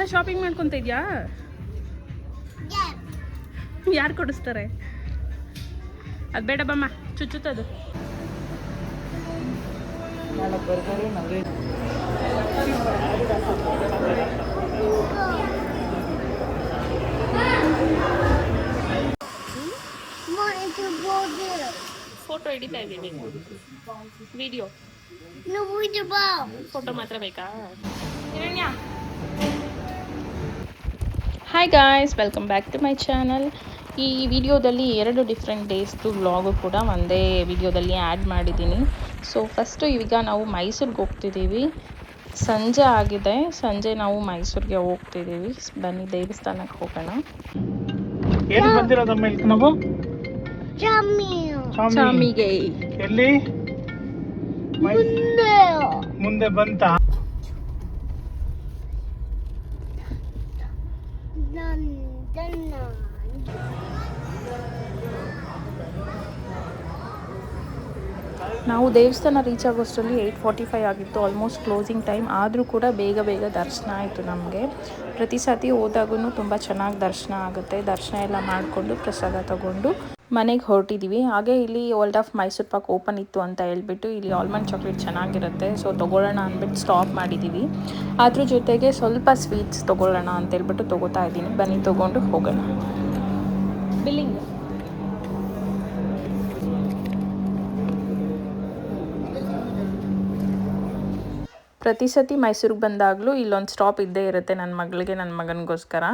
ಎಲ್ಲ ಶಾಪಿಂಗ್ ಮಾಡ್ಕೊತ ಇದೆಯಾ? ಯಾರು ಕೊಡಿಸ್ತಾರೆ? ಅದು ಬೇಡ ಬಮ್ಮ, ಚುಚ್ಚುತ್ತದು. ಫೋಟೋ ಹಿಡಿತಾ ಇದ್ದೀನಿ. ವಿಡಿಯೋ ಫೋಟೋ ಮಾತ್ರ ಬೇಕಾ? Hi guys, welcome back to my channel. ಈ ವಿಡಿಯೋದಲ್ಲಿ 2 ಡಿಫ್ರೆಂಟ್ ಡೇಸ್ದು ವ್ಲಾಗು ಕೂಡ ಒಂದೇ ವಿಡಿಯೋದಲ್ಲಿ ಆ್ಯಡ್ ಮಾಡಿದ್ದೀನಿ. ಸೊ ಫಸ್ಟು ಈಗ ನಾವು ಮೈಸೂರಿಗೆ ಹೋಗ್ತಿದ್ದೀವಿ. ಸಂಜೆ ಆಗಿದೆ, ಸಂಜೆ ನಾವು ಮೈಸೂರಿಗೆ ಹೋಗ್ತಿದ್ದೀವಿ. ಬನ್ನಿ ದೇವಸ್ಥಾನಕ್ಕೆ ಹೋಗೋಣ. ನಾವು ಚಾಮಿಗೆ ಎಲ್ಲಿ ಮುಂದೆ ಬಂತ. ನಾವು ದೇವಸ್ಥಾನ ರೀಚ್ ಆಗೋಷ್ಟರಲ್ಲಿ 8:45 ಆಗಿತ್ತು. ಆಲ್ಮೋಸ್ಟ್ ಕ್ಲೋಸಿಂಗ್ ಟೈಮ್ ಆದರೂ ಕೂಡ ಬೇಗ ದರ್ಶನ ಆಯಿತು ನಮಗೆ. ಪ್ರತಿ ಸತಿ ಹೋದಾಗೂ ತುಂಬ ಚೆನ್ನಾಗಿ ದರ್ಶನ ಆಗುತ್ತೆ. ದರ್ಶನ ಎಲ್ಲ ಮಾಡಿಕೊಂಡು ಪ್ರಸಾದ ತಗೊಂಡು ಮನೆಗೆ ಹೊರಟಿದ್ದೀವಿ. ಹಾಗೆ ಇಲ್ಲಿ world of Mysuru Pak open ಇತ್ತು ಅಂತ ಹೇಳ್ಬಿಟ್ಟು ಇಲ್ಲಿ ಆಲ್ಮಂಡ್ ಚಾಕ್ಲೇಟ್ ಚೆನ್ನಾಗಿರುತ್ತೆ, ಸೊ ತೊಗೊಳ್ಳೋಣ ಅಂದ್ಬಿಟ್ಟು ಸ್ಟಾಪ್ ಮಾಡಿದ್ದೀವಿ. ಅದ್ರ ಜೊತೆಗೆ ಸ್ವಲ್ಪ ಸ್ವೀಟ್ಸ್ ತೊಗೊಳ್ಳೋಣ ಅಂತ ಹೇಳ್ಬಿಟ್ಟು ತೊಗೋತಾ ಇದ್ದೀನಿ. ಬನ್ನಿ ತೊಗೊಂಡು ಹೋಗೋಣ. ಬಿಲ್ಲಿಂಗ್ ಪ್ರತಿ ಸತಿ ಮೈಸೂರಿಗೆ ಬಂದಾಗಲೂ ಇಲ್ಲೊಂದು ಸ್ಟಾಪ್ ಇದ್ದೇ ಇರುತ್ತೆ ನನ್ನ ಮಗಳಿಗೆ, ನನ್ನ ಮಗನಿಗೋಸ್ಕರ.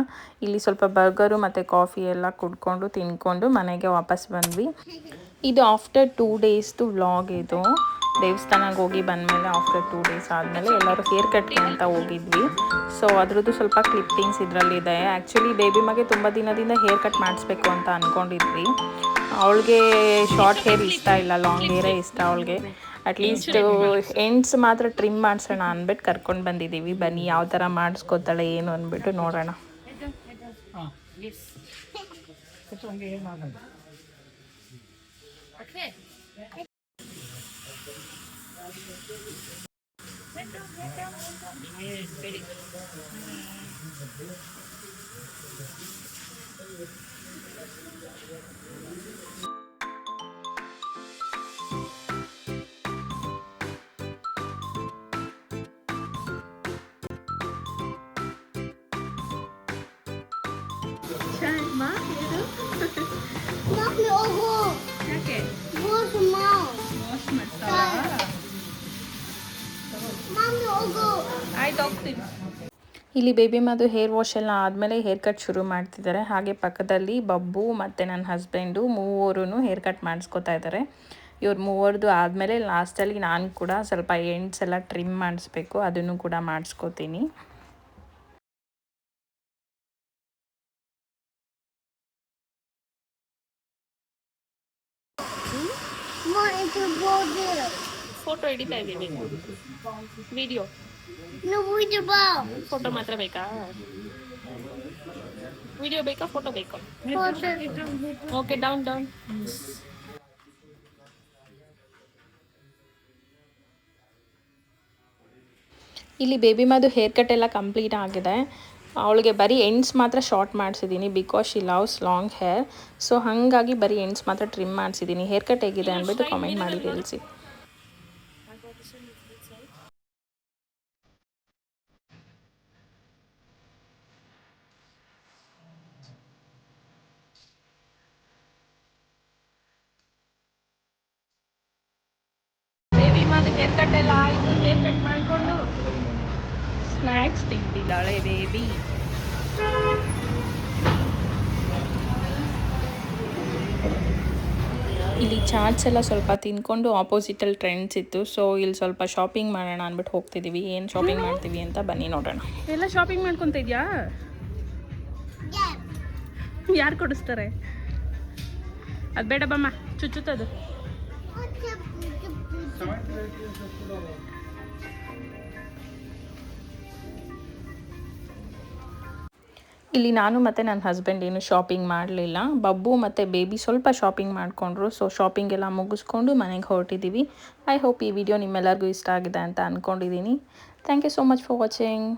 ಇಲ್ಲಿ ಸ್ವಲ್ಪ ಬರ್ಗರು ಮತ್ತು ಕಾಫಿ ಎಲ್ಲ ಕುಡ್ಕೊಂಡು ತಿನ್ಕೊಂಡು ಮನೆಗೆ ವಾಪಸ್ ಬಂದ್ವಿ. ಇದು ಆಫ್ಟರ್ 2 ಡೇಸ್ದು ವ್ಲಾಗ್. ಇದು ದೇವಸ್ಥಾನಕ್ಕೆ ಹೋಗಿ ಬಂದಮೇಲೆ ಆಫ್ಟರ್ 2 ಡೇಸ್ ಆದಮೇಲೆ ಎಲ್ಲರೂ ಹೇರ್ ಕಟ್ಗೆ ಅಂತ ಹೋಗಿದ್ವಿ. ಸೊ ಅದ್ರದ್ದು ಸ್ವಲ್ಪ ಕ್ಲಿಪ್ಪಿಂಗ್ಸ್ ಇದರಲ್ಲಿದೆ. ಆ್ಯಕ್ಚುಲಿ ಬೇಬಿ ಮಗೆ ತುಂಬ ದಿನದಿಂದ ಹೇರ್ ಕಟ್ ಮಾಡಿಸ್ಬೇಕು ಅಂತ ಅಂದ್ಕೊಂಡಿದ್ವಿ. ಅವಳಿಗೆ ಶಾರ್ಟ್ ಹೇರ್ ಇಷ್ಟ ಇಲ್ಲ, ಲಾಂಗ್ ಹೇರೇ ಇಷ್ಟ ಅವಳಿಗೆ. ಅಟ್ಲೀಸ್ಟ್ ಎಂಡ್ಸ್ ಮಾತ್ರ ಟ್ರಿಮ್ ಮಾಡಿಸೋಣ ಅಂದ್ಬಿಟ್ಟು ಕರ್ಕೊಂಡು ಬಂದಿದ್ದೀವಿ. ಬನ್ನಿ ಯಾವ ಥರ ಮಾಡಿಸ್ಕೋತಾಳೆ ಏನು ಅಂದ್ಬಿಟ್ಟು ನೋಡೋಣ. ಇಲ್ಲಿ ಬೇಬಿ ಮದು ಹೇರ್ ವಾಶ್ ಎಲ್ಲ ಆದಮೇಲೆ ಹೇರ್ ಕಟ್ ಶುರು ಮಾಡ್ತಿದ್ದಾರೆ. ಹಾಗೆ ಪಕ್ಕದಲ್ಲಿ ಬಬ್ಬು ಮತ್ತು ನನ್ನ ಹಸ್ಬೆಂಡು ಮೂವರೂ ಹೇರ್ ಕಟ್ ಮಾಡಿಸ್ಕೊತಾ ಇದ್ದಾರೆ. ಇವ್ರು ಮೂವರದು ಆದಮೇಲೆ ಲಾಸ್ಟಲ್ಲಿ ನಾನು ಕೂಡ ಸ್ವಲ್ಪ ಎಂಡ್ಸ್ ಎಲ್ಲ ಟ್ರಿಮ್ ಮಾಡಿಸ್ಬೇಕು, ಅದನ್ನು ಕೂಡ ಮಾಡಿಸ್ಕೋತೀನಿ. ಫೋಟೋ ಹಿಡಿತಾ ಇದ್ದೀನಿ. ವಿಡಿಯೋ ಫೋಟೋ ಮಾತ್ರ ಬೇಕಾ? ವಿಡಿಯೋ ಬೇಕಾ, ಫೋಟೋ ಬೇಕಾ? Okay, down. ಇಲ್ಲಿ ಬೇಬಿ ಮದು ಹೇರ್ ಕಟ್ ಎಲ್ಲ ಕಂಪ್ಲೀಟ್ ಆಗಿದೆ. ಅವಳಿಗೆ ಬರೀ ಎಂಡ್ಸ್ ಮಾತ್ರ ಶಾರ್ಟ್ ಮಾಡಿಸಿದ್ದೀನಿ, because she loves long hair. So ಹಾಗಾಗಿ ಬರೀ ಎಂಡ್ಸ್ ಮಾತ್ರ ಟ್ರಿಮ್ ಮಾಡಿಸಿದ್ದೀನಿ. ಹೇರ್ ಕಟ್ ಹೇಗಿದೆ ಅಂದ್ಬಿಟ್ಟು ಕಾಮೆಂಟ್ ಮಾಡಿ ತಿಳಿಸಿ. ಬೇಬಿ ಮದು ಹೇರ್ ಕಟ್ ಎಲ್ಲ ಆಯಿತು. ಹೇರ್ ಕಟ್ ಮಾಡಿಕೊಂಡು ಸ್ನ್ಯಾಕ್ಸ್ ತಿಂತಿದ್ದಾಳೆ ಬೇಬಿ. ಇಲ್ಲಿ ಚಾಟ್ಸ್ ಎಲ್ಲ ಸ್ವಲ್ಪ ತಿನ್ಕೊಂಡು ಆಪೋಸಿಟಲ್ಲಿ ಟ್ರೆಂಡ್ಸ್ ಇತ್ತು. ಸೊ ಇಲ್ಲಿ ಸ್ವಲ್ಪ ಶಾಪಿಂಗ್ ಮಾಡೋಣ ಅಂದ್ಬಿಟ್ಟು ಹೋಗ್ತಿದ್ದೀವಿ. ಏನು ಶಾಪಿಂಗ್ ಮಾಡ್ತೀವಿ ಅಂತ ಬನ್ನಿ ನೋಡೋಣ. ಎಲ್ಲ ಶಾಪಿಂಗ್ ಮಾಡ್ಕೊತ ಇದೆಯಾ? ಯಾರು ಕೊಡಿಸ್ತಾರೆ? ಅದು ಬೇಡ ಬಮ್ಮ, ಚುಚ್ಚುತ್ತದು. ಇಲ್ಲಿ ನಾನು ಮತ್ತು ನನ್ನ ಹಸ್ಬೆಂಡ್ ಏನು ಶಾಪಿಂಗ್ ಮಾಡಲಿಲ್ಲ. ಬಬ್ಬು ಮತ್ತು ಬೇಬಿ ಸ್ವಲ್ಪ ಶಾಪಿಂಗ್ ಮಾಡಿಕೊಂಡ್ರು. ಸೊ ಶಾಪಿಂಗ್ ಎಲ್ಲ ಮುಗಿಸ್ಕೊಂಡು ಮನೆಗೆ ಹೊರಟಿದ್ದೀವಿ. ಐ ಹೋಪ್ ಈ ವಿಡಿಯೋ ನಿಮ್ಮೆಲ್ಲರಿಗೂ ಇಷ್ಟ ಆಗಿದೆ ಅಂತ ಅಂದ್ಕೊಂಡಿದ್ದೀನಿ. Thank you so much for watching.